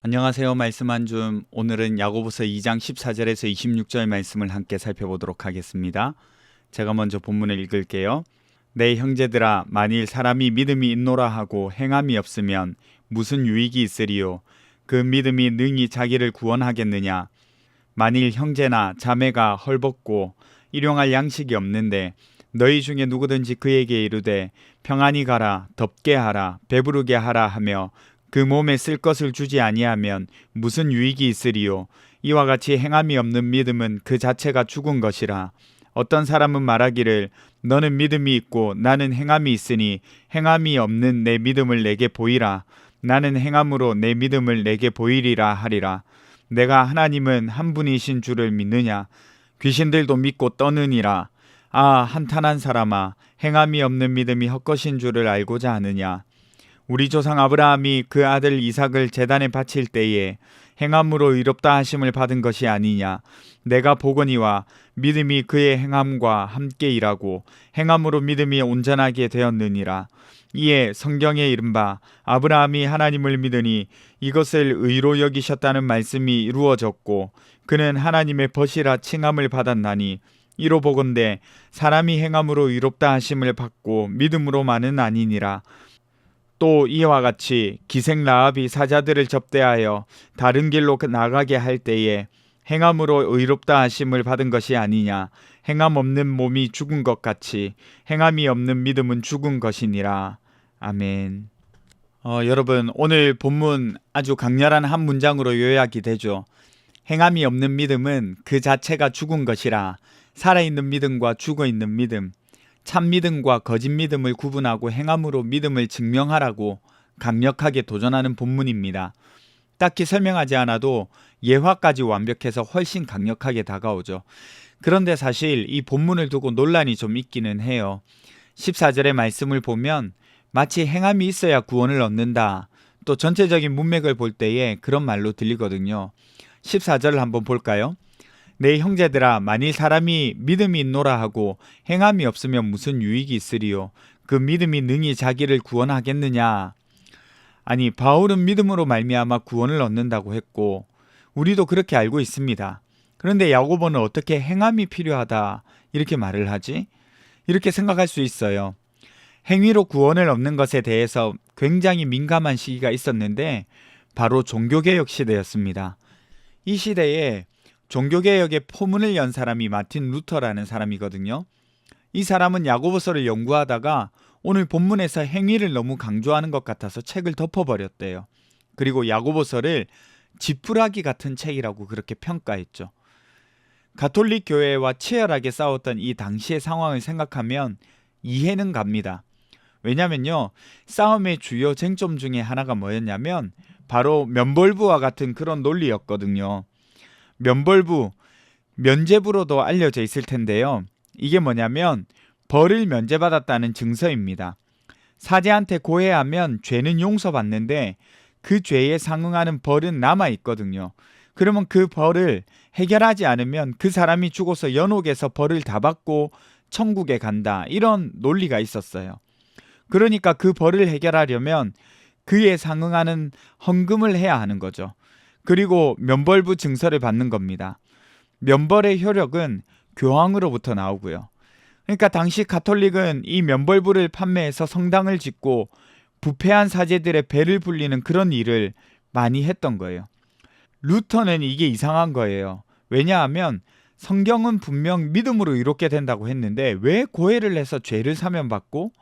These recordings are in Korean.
안녕하세요. 말씀 한 줌. 오늘은 야고보서 2장 14절에서 26절 말씀을 함께 살펴보도록 하겠습니다. 제가 먼저 본문을 읽을게요. 내 형제들아, 만일 사람이 믿음이 있노라 하고 행함이 없으면 무슨 유익이 있으리요? 그 믿음이 능히 자기를 구원하겠느냐? 만일 형제나 자매가 헐벗고 일용할 양식이 없는데 너희 중에 누구든지 그에게 이르되 평안히 가라, 덥게 하라, 배부르게 하라 하며 그 몸에 쓸 것을 주지 아니하면 무슨 유익이 있으리요? 이와 같이 행함이 없는 믿음은 그 자체가 죽은 것이라. 어떤 사람은 말하기를 너는 믿음이 있고 나는 행함이 있으니 행함이 없는 내 믿음을 내게 보이라. 나는 행함으로 내 믿음을 내게 보이리라 하리라. 내가 하나님은 한 분이신 줄을 믿느냐? 귀신들도 믿고 떠느니라. 아, 한탄한 사람아, 행함이 없는 믿음이 헛것인 줄을 알고자 하느냐? 우리 조상 아브라함이 그 아들 이삭을 제단에 바칠 때에 행함으로 의롭다 하심을 받은 것이 아니냐. 내가 보거니와 믿음이 그의 행함과 함께 일하고 행함으로 믿음이 온전하게 되었느니라. 이에 성경에 이른바 아브라함이 하나님을 믿으니 이것을 의로 여기셨다는 말씀이 이루어졌고 그는 하나님의 벗이라 칭함을 받았나니, 이로 보건대 사람이 행함으로 의롭다 하심을 받고 믿음으로만은 아니니라. 또 이와 같이 기생 라합이 사자들을 접대하여 다른 길로 나가게 할 때에 행함으로 의롭다 하심을 받은 것이 아니냐. 행함 없는 몸이 죽은 것 같이 행함이 없는 믿음은 죽은 것이니라. 아멘. 여러분, 오늘 본문 아주 강렬한 한 문장으로 요약이 되죠. 행함이 없는 믿음은 그 자체가 죽은 것이라. 살아있는 믿음과 죽어있는 믿음, 참 믿음과 거짓 믿음을 구분하고 행함으로 믿음을 증명하라고 강력하게 도전하는 본문입니다. 딱히 설명하지 않아도 예화까지 완벽해서 훨씬 강력하게 다가오죠. 그런데 사실 이 본문을 두고 논란이 좀 있기는 해요. 14절의 말씀을 보면 마치 행함이 있어야 구원을 얻는다, 또 전체적인 문맥을 볼 때에 그런 말로 들리거든요. 14절을 한번 볼까요? 내 형제들아, 만일 사람이 믿음이 있노라 하고 행함이 없으면 무슨 유익이 있으리요? 그 믿음이 능히 자기를 구원하겠느냐? 아니, 바울은 믿음으로 말미암아 구원을 얻는다고 했고 우리도 그렇게 알고 있습니다. 그런데 야고보는 어떻게 행함이 필요하다 이렇게 말을 하지? 이렇게 생각할 수 있어요. 행위로 구원을 얻는 것에 대해서 굉장히 민감한 시기가 있었는데 바로 종교개혁 시대였습니다. 이 시대에 종교개혁의 포문을 연 사람이 마틴 루터라는 사람이거든요. 이 사람은 야고보서를 연구하다가 오늘 본문에서 행위를 너무 강조하는 것 같아서 책을 덮어버렸대요. 그리고 야고보서를 지푸라기 같은 책이라고 그렇게 평가했죠. 가톨릭 교회와 치열하게 싸웠던 이 당시의 상황을 생각하면 이해는 갑니다. 왜냐면요, 싸움의 주요 쟁점 중에 하나가 뭐였냐면 바로 면벌부와 같은 그런 논리였거든요. 면벌부, 면죄부로도 알려져 있을 텐데요. 이게 뭐냐면 벌을 면제받았다는 증서입니다. 사제한테 고해하면 죄는 용서받는데 그 죄에 상응하는 벌은 남아있거든요. 그러면 그 벌을 해결하지 않으면 그 사람이 죽어서 연옥에서 벌을 다 받고 천국에 간다, 이런 논리가 있었어요. 그러니까 그 벌을 해결하려면 그에 상응하는 헌금을 해야 하는 거죠. 그리고 면벌부 증서를 받는 겁니다. 면벌의 효력은 교황으로부터 나오고요. 그러니까 당시 가톨릭은 이 면벌부를 판매해서 성당을 짓고 부패한 사제들의 배를 불리는 그런 일을 많이 했던 거예요. 루터는 이게 이상한 거예요. 왜냐하면 성경은 분명 믿음으로 이롭게 된다고 했는데 왜 고해를 해서 죄를 사면받고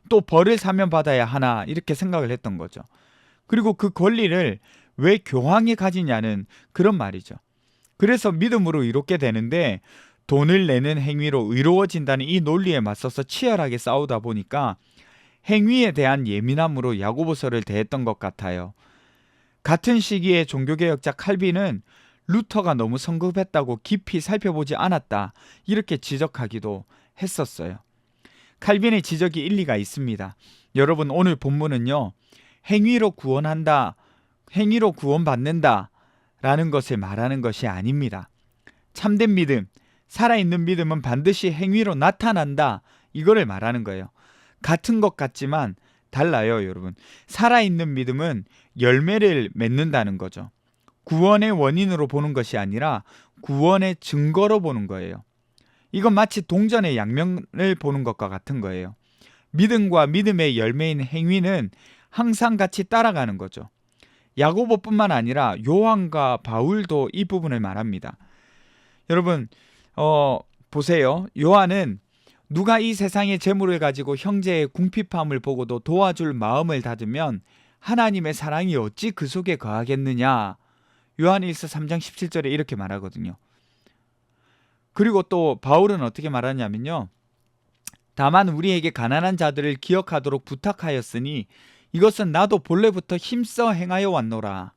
또 벌을 사면받아야 하나, 이렇게 생각을 했던 거죠. 그리고 그 권리를 왜 교황이 가지냐는 그런 말이죠. 그래서 믿음으로 이롭게 되는데 돈을 내는 행위로 의로워진다는 이 논리에 맞서서 치열하게 싸우다 보니까 행위에 대한 예민함으로 야고보서를 대했던 것 같아요. 같은 시기에 종교개혁자 칼빈은 루터가 너무 성급했다고 깊이 살펴보지 않았다, 이렇게 지적하기도 했었어요. 칼빈의 지적이 일리가 있습니다. 여러분, 오늘 본문은요, 행위로 구원한다, 행위로 구원받는다 라는 것을 말하는 것이 아닙니다. 참된 믿음, 살아있는 믿음은 반드시 행위로 나타난다, 이거를 말하는 거예요. 같은 것 같지만 달라요, 여러분. 살아있는 믿음은 열매를 맺는다는 거죠. 구원의 원인으로 보는 것이 아니라 구원의 증거로 보는 거예요. 이건 마치 동전의 양면을 보는 것과 같은 거예요. 믿음과 믿음의 열매인 행위는 항상 같이 따라가는 거죠. 야고보뿐만 아니라 요한과 바울도 이 부분을 말합니다. 여러분, 보세요. 요한은 누가 이 세상의 재물을 가지고 형제의 궁핍함을 보고도 도와줄 마음을 닫으면 하나님의 사랑이 어찌 그 속에 거하겠느냐. 요한일서 3장 17절에 이렇게 말하거든요. 그리고 또 바울은 어떻게 말하냐면요. 다만 우리에게 가난한 자들을 기억하도록 부탁하였으니 이것은 나도 본래부터 힘써 행하여 왔노라.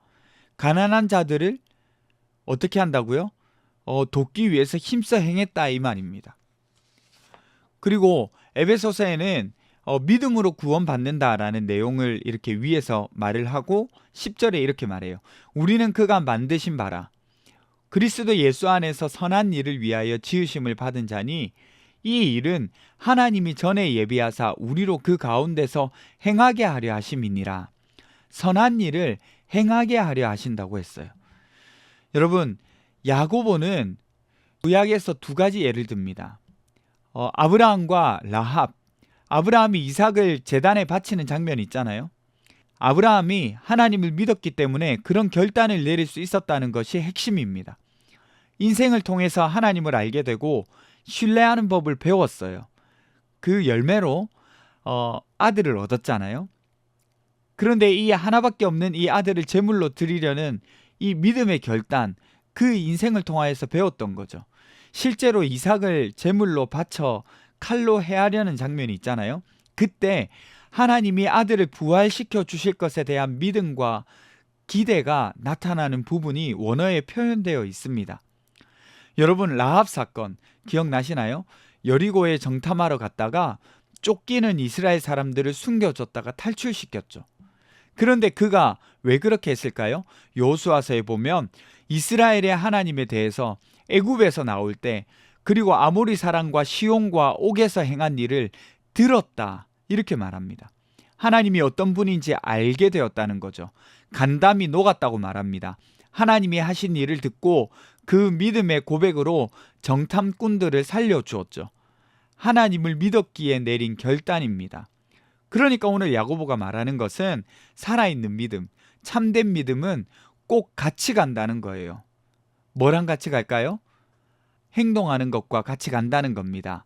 가난한 자들을 어떻게 한다고요? 돕기 위해서 힘써 행했다 이 말입니다. 그리고 에베소서에는 믿음으로 구원받는다라는 내용을 이렇게 위에서 말을 하고 10절에 이렇게 말해요. 우리는 그가 만드신 바라 그리스도 예수 안에서 선한 일을 위하여 지으심을 받은 자니 이 일은 하나님이 전에 예비하사 우리로 그 가운데서 행하게 하려 하심이니라. 선한 일을 행하게 하려 하신다고 했어요. 여러분, 야고보는 구약에서 두 가지 예를 듭니다. 아브라함과 라합. 아브라함이 이삭을 제단에 바치는 장면이 있잖아요. 아브라함이 하나님을 믿었기 때문에 그런 결단을 내릴 수 있었다는 것이 핵심입니다. 인생을 통해서 하나님을 알게 되고 신뢰하는 법을 배웠어요. 그 열매로 아들을 얻었잖아요. 그런데 이 하나밖에 없는 이 아들을 제물로 드리려는 이 믿음의 결단, 그 인생을 통하여서 배웠던 거죠. 실제로 이삭을 제물로 바쳐 칼로 해하려는 장면이 있잖아요. 그때 하나님이 아들을 부활시켜 주실 것에 대한 믿음과 기대가 나타나는 부분이 원어에 표현되어 있습니다. 여러분, 라합 사건 기억나시나요? 여리고에 정탐하러 갔다가 쫓기는 이스라엘 사람들을 숨겨줬다가 탈출시켰죠. 그런데 그가 왜 그렇게 했을까요? 여호수아서에 보면 이스라엘의 하나님에 대해서 애굽에서 나올 때 그리고 아모리 사람과 시온과 옥에서 행한 일을 들었다 이렇게 말합니다. 하나님이 어떤 분인지 알게 되었다는 거죠. 간담이 녹았다고 말합니다. 하나님이 하신 일을 듣고 그 믿음의 고백으로 정탐꾼들을 살려주었죠. 하나님을 믿었기에 내린 결단입니다. 그러니까 오늘 야고보가 말하는 것은 살아있는 믿음, 참된 믿음은 꼭 같이 간다는 거예요. 뭐랑 같이 갈까요? 행동하는 것과 같이 간다는 겁니다.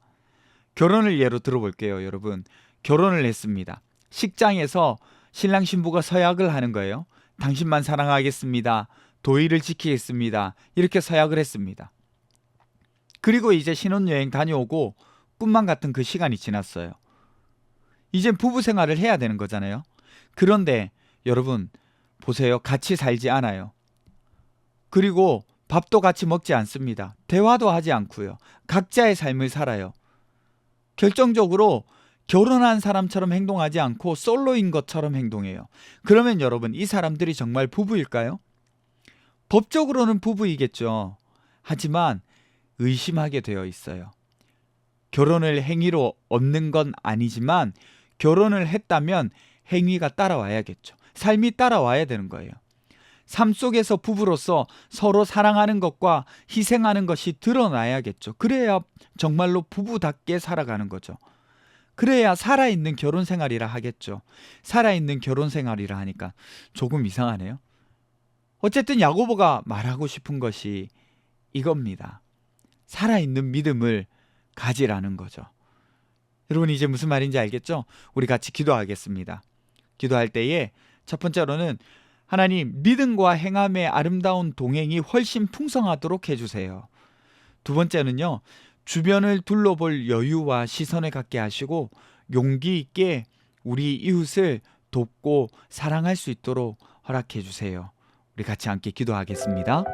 결혼을 예로 들어볼게요, 여러분. 결혼을 했습니다. 식장에서 신랑 신부가 서약을 하는 거예요. 당신만 사랑하겠습니다. 도의를 지키겠습니다. 이렇게 서약을 했습니다. 그리고 이제 신혼여행 다녀오고 꿈만 같은 그 시간이 지났어요. 이젠 부부 생활을 해야 되는 거잖아요. 그런데 여러분 보세요. 같이 살지 않아요. 그리고 밥도 같이 먹지 않습니다. 대화도 하지 않고요. 각자의 삶을 살아요. 결정적으로 결혼한 사람처럼 행동하지 않고 솔로인 것처럼 행동해요. 그러면 여러분 이 사람들이 정말 부부일까요? 법적으로는 부부이겠죠. 하지만 의심하게 되어 있어요. 결혼을 행위로 얻는 건 아니지만 결혼을 했다면 행위가 따라와야겠죠. 삶이 따라와야 되는 거예요. 삶 속에서 부부로서 서로 사랑하는 것과 희생하는 것이 드러나야겠죠. 그래야 정말로 부부답게 살아가는 거죠. 그래야 살아있는 결혼 생활이라 하겠죠. 살아있는 결혼 생활이라 하니까 조금 이상하네요. 어쨌든 야고보가 말하고 싶은 것이 이겁니다. 살아있는 믿음을 가지라는 거죠. 여러분 이제 무슨 말인지 알겠죠? 우리 같이 기도하겠습니다. 기도할 때에 첫 번째로는 하나님 믿음과 행함의 아름다운 동행이 훨씬 풍성하도록 해주세요. 두 번째는요. 주변을 둘러볼 여유와 시선을 갖게 하시고 용기 있게 우리 이웃을 돕고 사랑할 수 있도록 허락해 주세요. 우리 같이 함께 기도하겠습니다.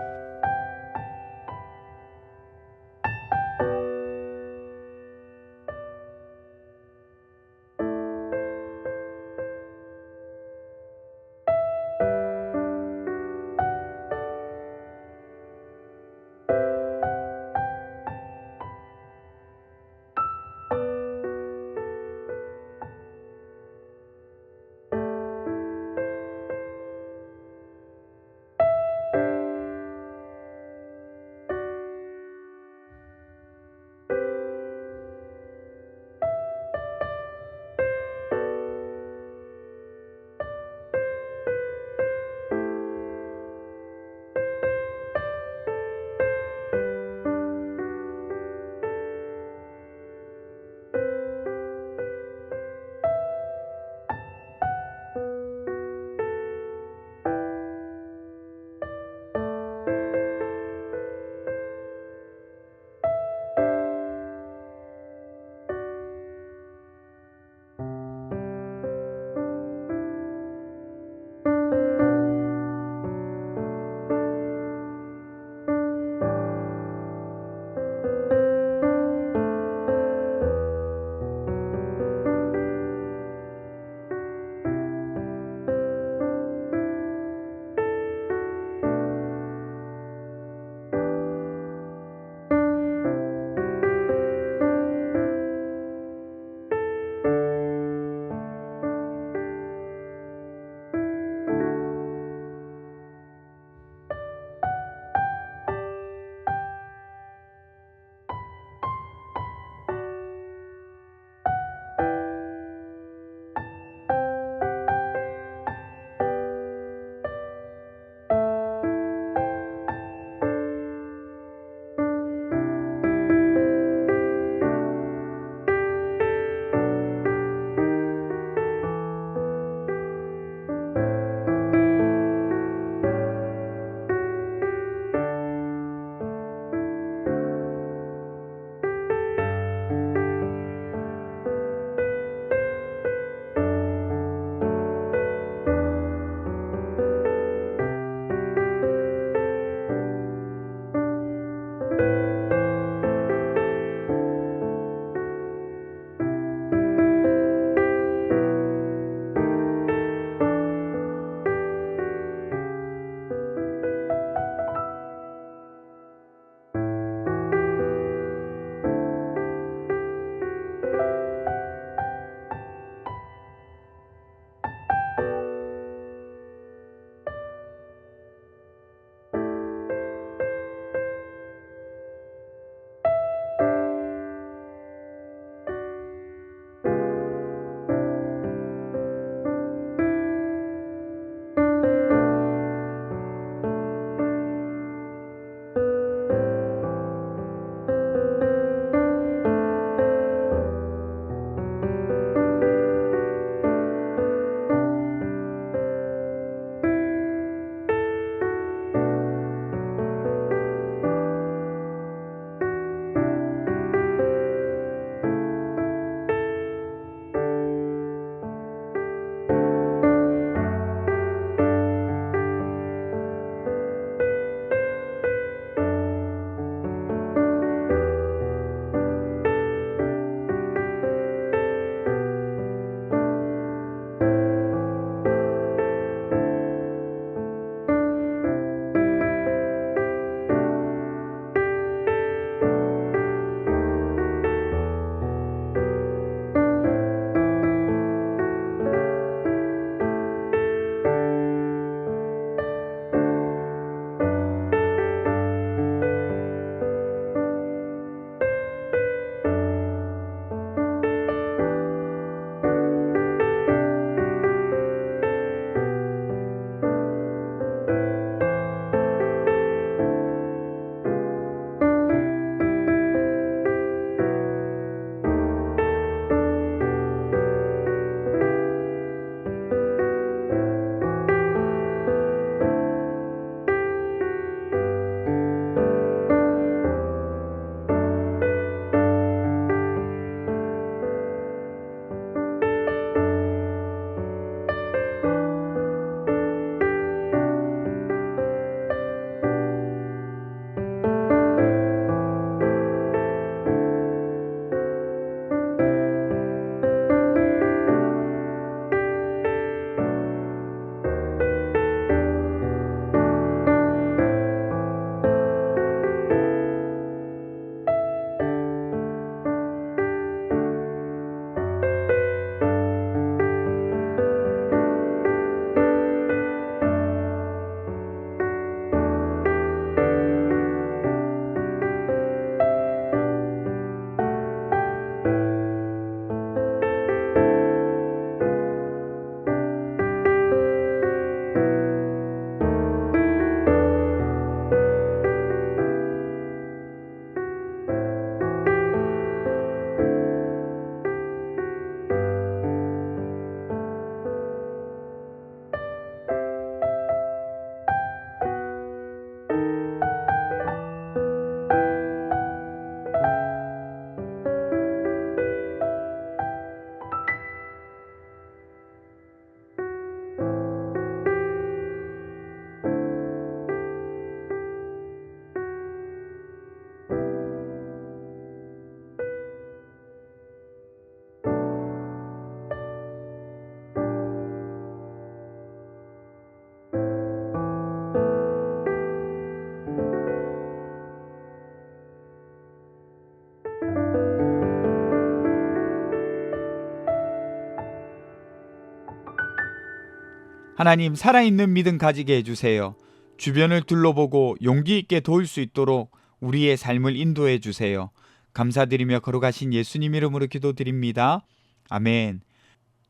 하나님, 살아있는 믿음 가지게 해주세요. 주변을 둘러보고 용기 있게 도울 수 있도록 우리의 삶을 인도해 주세요. 감사드리며 거룩하신 예수님 이름으로 기도드립니다. 아멘.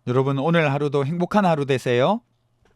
여러분, 오늘 하루도 행복한 하루 되세요.